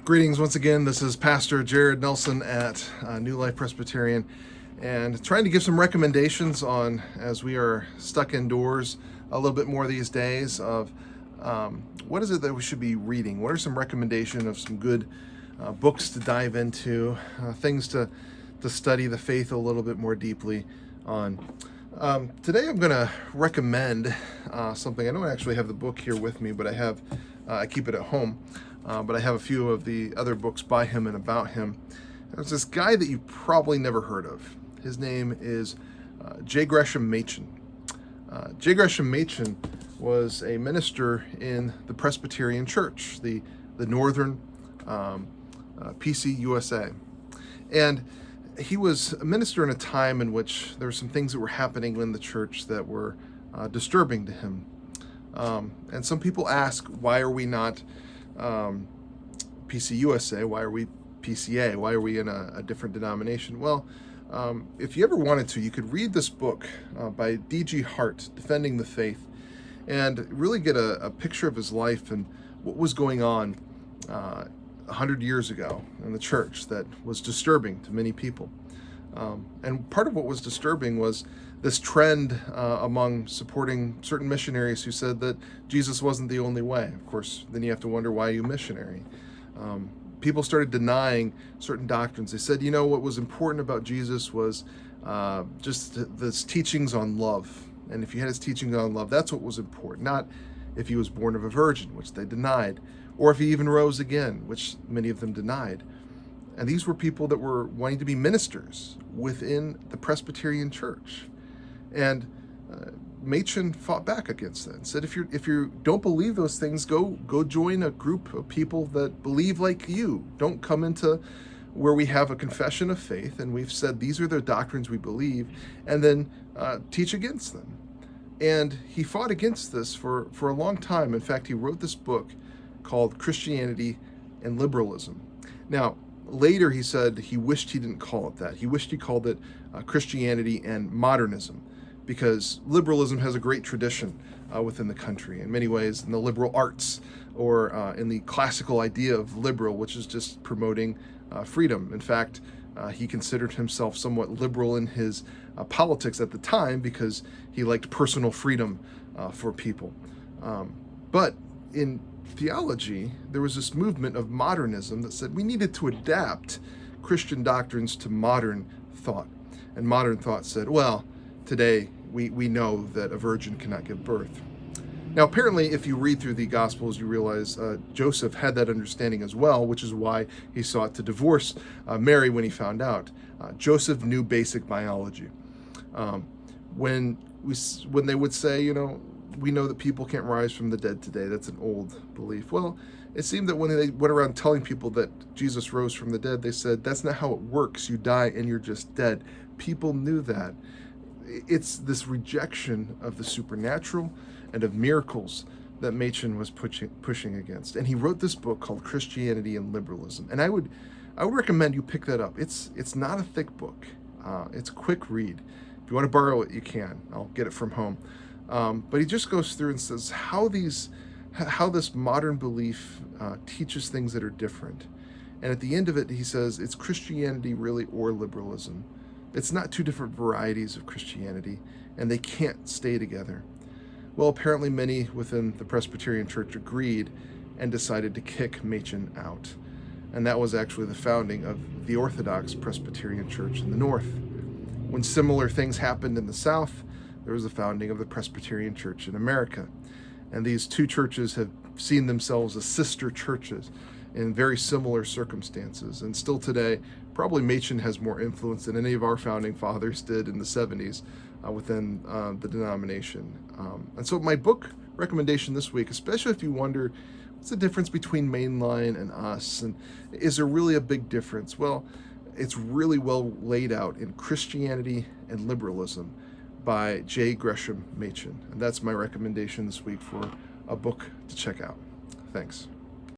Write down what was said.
Greetings once again. This is Pastor Jared Nelson at New Life Presbyterian, and trying to give some recommendations on, as we are stuck indoors a little bit more these days, of what is it that we should be reading? What are some recommendations of some good books to dive into, things to study the faith a little bit more deeply on? Today I'm going to recommend something. I don't actually have the book here with me, but I keep it at home. But I have a few of the other books by him and about him. There's this guy that you've probably never heard of. His name is J. Gresham Machen. J. Gresham Machen was a minister in the Presbyterian Church, the Northern PC USA. And he was a minister in a time in which there were some things that were happening in the church that were disturbing to him. And some people ask, why are we not PC USA? Why are we PCA? Why are we in a different denomination? Well, if you ever wanted to, you could read this book by D.G. Hart, Defending the Faith, and really get a picture of his life and what was going on 100 years ago in the church that was disturbing to many people. And part of what was disturbing was this trend among supporting certain missionaries who said that Jesus wasn't the only way. Of course, then you have to wonder, why are you missionary? People started denying certain doctrines. They said, what was important about Jesus was just his teachings on love. And if you had his teachings on love, that's what was important, not if he was born of a virgin, which they denied, or if he even rose again, which many of them denied. And these were people that were wanting to be ministers within the Presbyterian Church. And Machen fought back against that and said, if you don't believe those things, go join a group of people that believe like you. Don't come into where we have a confession of faith and we've said these are the doctrines we believe, and then teach against them. And he fought against this for a long time. In fact, he wrote this book called Christianity and Liberalism. Now, later he said he wished he didn't call it that. He wished he called it Christianity and Modernism, because liberalism has a great tradition within the country in many ways, in the liberal arts, or in the classical idea of liberal, which is just promoting freedom. In fact, he considered himself somewhat liberal in his politics at the time because he liked personal freedom for people. But in theology, there was this movement of modernism that said we needed to adapt Christian doctrines to modern thought. And modern thought said, well, today we know that a virgin cannot give birth. Now, apparently, if you read through the Gospels, you realize Joseph had that understanding as well, which is why he sought to divorce Mary when he found out. Joseph knew basic biology. When they would say, we know that people can't rise from the dead today, that's an old belief. Well, it seemed that when they went around telling people that Jesus rose from the dead, they said, that's not how it works. You die and you're just dead. People knew that. It's this rejection of the supernatural and of miracles that Machen was pushing against. And he wrote this book called Christianity and Liberalism. And I would recommend you pick that up. It's not a thick book. It's a quick read. If you want to borrow it, you can. I'll get it from home. But he just goes through and says how this modern belief teaches things that are different. And at the end of it, he says it's Christianity really or liberalism. It's not two different varieties of Christianity, and they can't stay together. Well, apparently many within the Presbyterian Church agreed and decided to kick Machen out. And that was actually the founding of the Orthodox Presbyterian Church in the North. When similar things happened in the South, there was the founding of the Presbyterian Church in America. And these two churches have seen themselves as sister churches in very similar circumstances. And still today, probably Machen has more influence than any of our founding fathers did in the 70s within the denomination. And so my book recommendation this week, especially if you wonder, what's the difference between mainline and us? And is there really a big difference? Well, it's really well laid out in Christianity and Liberalism by J. Gresham Machen. And that's my recommendation this week for a book to check out. Thanks.